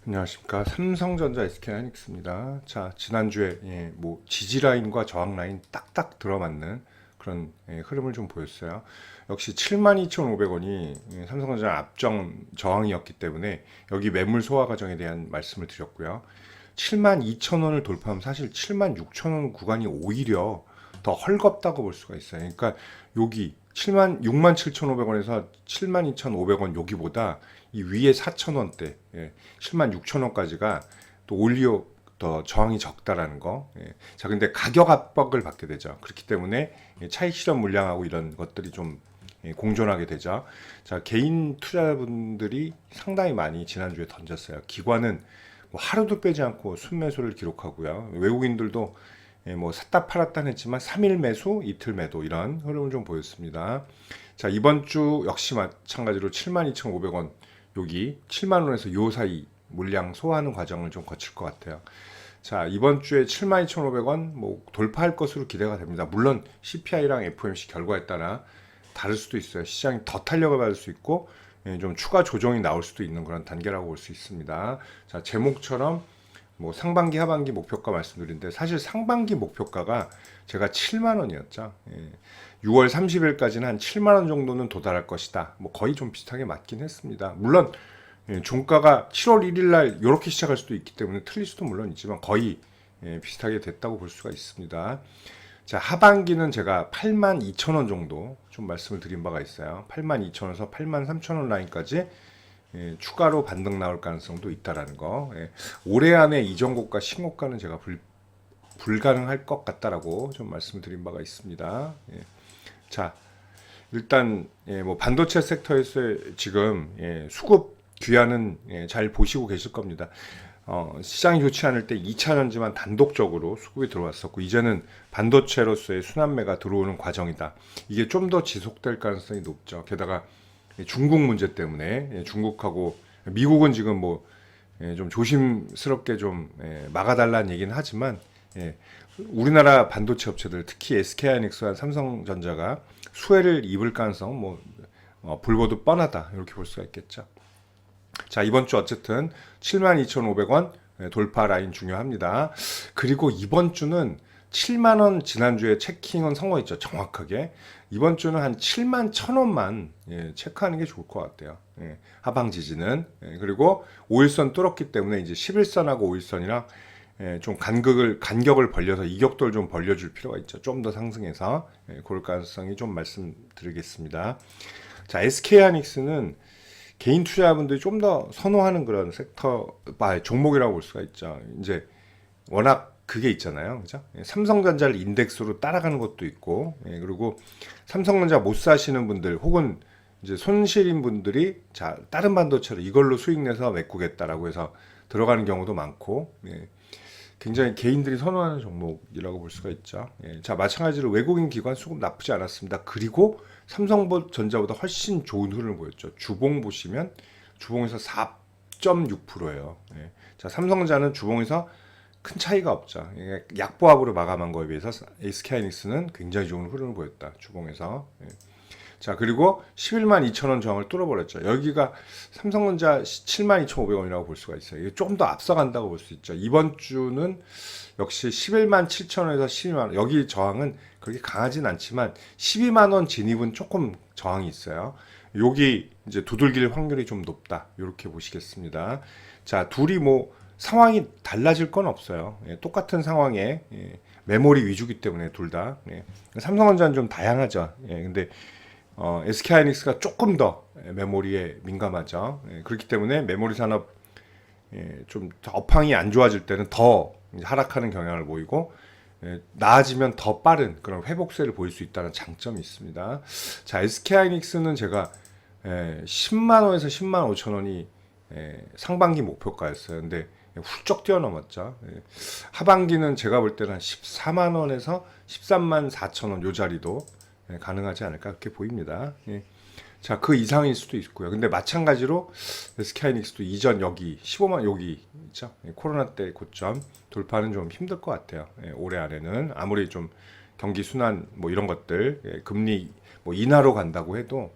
안녕하십니까. 삼성전자 SK하이닉스입니다. 자, 지난주에 뭐 지지 라인과 저항 라인 딱딱 들어맞는 그런 흐름을 좀 보였어요. 역시 72,500원이 삼성전자 앞정 저항이었기 때문에 여기 매물 소화 과정에 대한 말씀을 드렸고요. 72,000원을 돌파하면 사실 76,000원 구간이 오히려 더 헐겁다고 볼 수가 있어요. 그러니까 여기 67,500원에서 72,500원 여기보다 이 위에 4,000원대 76,000원까지가 또 올리오 더 저항이 적다라는 거. 자, 근데 가격 압박을 받게 되죠. 그렇기 때문에 차익 실현 물량하고 이런 것들이 좀 공존하게 되죠. 자, 개인 투자분들이 상당히 많이 지난주에 던졌어요. 기관은 뭐 하루도 빼지 않고 순매수를 기록하고요. 외국인들도 뭐 샀다 팔았다 했지만 3일 매수, 이틀 매도 이런 흐름을 좀 보였습니다. 자, 이번 주 역시 마찬가지로 72,500원 여기 7만 원에서 요 사이 물량 소화하는 과정을 좀 거칠 것 같아요. 자, 이번 주에 72,500원 뭐 돌파할 것으로 기대가 됩니다. 물론 CPI랑 FOMC 결과에 따라 다를 수도 있어요. 시장이 더 탄력을 받을 수 있고 좀 추가 조정이 나올 수도 있는 그런 단계라고 볼 수 있습니다. 자, 제목처럼 뭐 상반기 하반기 목표가 말씀드린데 사실 상반기 목표가가 제가 7만 원이었죠. 6월 30일까지는 한 7만 원 정도는 도달할 것이다. 뭐 거의 좀 비슷하게 맞긴 했습니다. 물론 종가가 7월 1일 날 이렇게 시작할 수도 있기 때문에 틀릴 수도 물론 있지만 거의 비슷하게 됐다고 볼 수가 있습니다. 자, 하반기는 제가 8만 2천 원 정도 좀 말씀을 드린 바가 있어요. 8만 2천 원에서 8만 3천 원 라인까지 추가로 반등 나올 가능성도 있다라는 거. 올해 안에 이전 고가 신고가는 제가 불가능할 것 같다라고 좀 말씀을 드린 바가 있습니다. 자, 일단 뭐 반도체 섹터에서 지금 수급 귀환은 잘 보시고 계실 겁니다. 시장이 좋지 않을 때 2차 전지만 단독적으로 수급이 들어왔었고 이제는 반도체로서의 순환매가 들어오는 과정이다. 이게 좀 더 지속될 가능성이 높죠. 게다가 중국 문제 때문에 중국하고 미국은 지금 뭐 좀 조심스럽게 좀 막아달라는 얘기는 하지만 우리나라 반도체 업체들 특히 SK하이닉스와 삼성전자가 수혜를 입을 가능성 뭐 불보듯 뻔하다 이렇게 볼 수가 있겠죠. 자, 이번 주 어쨌든 72,500원 돌파 라인 중요합니다. 그리고 이번 주는 7만 원 지난주에 체킹은 성공했죠. 정확하게. 이번 주는 한 7만 1,000원만 체크하는 게 좋을 것 같아요. 하방 지지는. 그리고 5일선 뚫었기 때문에 이제 11선하고 5일선이랑 좀 간격을 벌려서 이격도를 좀 벌려줄 필요가 있죠. 좀 더 상승해서 그럴 가능성이 좀 말씀드리겠습니다. 자, SK하이닉스는 개인 투자분들이 좀 더 선호하는 그런 종목이라고 볼 수가 있죠. 이제 워낙 그게 있잖아요. 그죠? 삼성전자를 인덱스로 따라가는 것도 있고, 그리고 삼성전자 못 사시는 분들 혹은 이제 손실인 분들이 자, 다른 반도체로 이걸로 수익 내서 메꾸겠다라고 해서 들어가는 경우도 많고, 굉장히 개인들이 선호하는 종목이라고 볼 수가 있죠. 자, 마찬가지로 외국인 기관 수급 나쁘지 않았습니다. 그리고 삼성전자보다 훨씬 좋은 흐름을 보였죠. 주봉 보시면 주봉에서 4.6%예요. 자, 삼성전자는 주봉에서 큰 차이가 없죠. 약보합으로 마감한 거에 비해서 SK하이닉스는 굉장히 좋은 흐름을 보였다. 주봉에서. 자, 그리고 11만 2천 원 저항을 뚫어버렸죠. 여기가 삼성전자 7만 2,500원이라고 볼 수가 있어요. 이게 좀 더 앞서간다고 볼 수 있죠. 이번 주는 역시 11만 7천 원에서 12만 원. 여기 저항은 그렇게 강하진 않지만 12만 원 진입은 조금 저항이 있어요. 여기 이제 두들길 확률이 좀 높다. 이렇게 보시겠습니다. 자, 둘이 뭐 상황이 달라질 건 없어요. 똑같은 상황에 메모리 위주기 때문에 둘 다. 삼성전자는 좀 다양하죠. 근데 SK하이닉스가 조금 더 메모리에 민감하죠. 그렇기 때문에 메모리 산업 좀 업황이 안 좋아질 때는 더 하락하는 경향을 보이고 나아지면 더 빠른 그런 회복세를 보일 수 있다는 장점이 있습니다. 자, SK하이닉스는 제가 10만 원에서 10만 5천 원이 상반기 목표가였어요. 근데 훌쩍 뛰어넘었죠. 하반기는 제가 볼 때는 한 14만 원에서 13만 4천 원 요 자리도 가능하지 않을까 그렇게 보입니다. 자, 그 이상일 수도 있고요. 근데 마찬가지로 SK하이닉스도 이전 여기 15만 여기 있죠. 코로나 때 고점 돌파는 좀 힘들 것 같아요. 올해 안에는 아무리 좀 경기 순환 뭐 이런 것들 금리 뭐 인하로 간다고 해도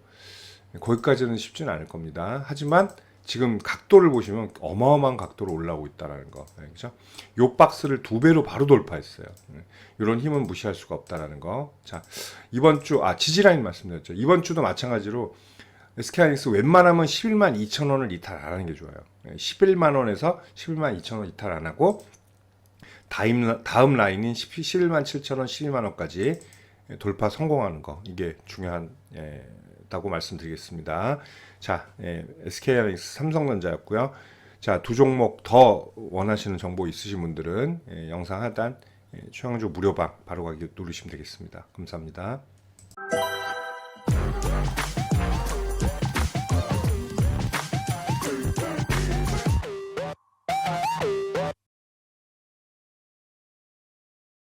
거기까지는 쉽지는 않을 겁니다. 하지만 지금 각도를 보시면 어마어마한 각도로 올라오고 있다라는 거. 그렇죠? 요 박스를 2배로 바로 돌파했어요. 이런 힘은 무시할 수가 없다라는 거. 자, 이번 주 지지라인 말씀드렸죠. 이번 주도 마찬가지로 SK하이닉스 웬만하면 11만 2천 원을 이탈 안 하는 게 좋아요. 11만 원에서 11만 2천 원 이탈 안 하고 다음 라인인 11만 7천 원, 12만 원까지 돌파 성공하는 거, 이게 중요하다고 말씀드리겠습니다. 자, SK하이닉스, 삼성전자였고요. 자, 두 종목 더 원하시는 정보 있으신 분들은 영상 하단 최강조 무료방 바로 가기 누르시면 되겠습니다. 감사합니다.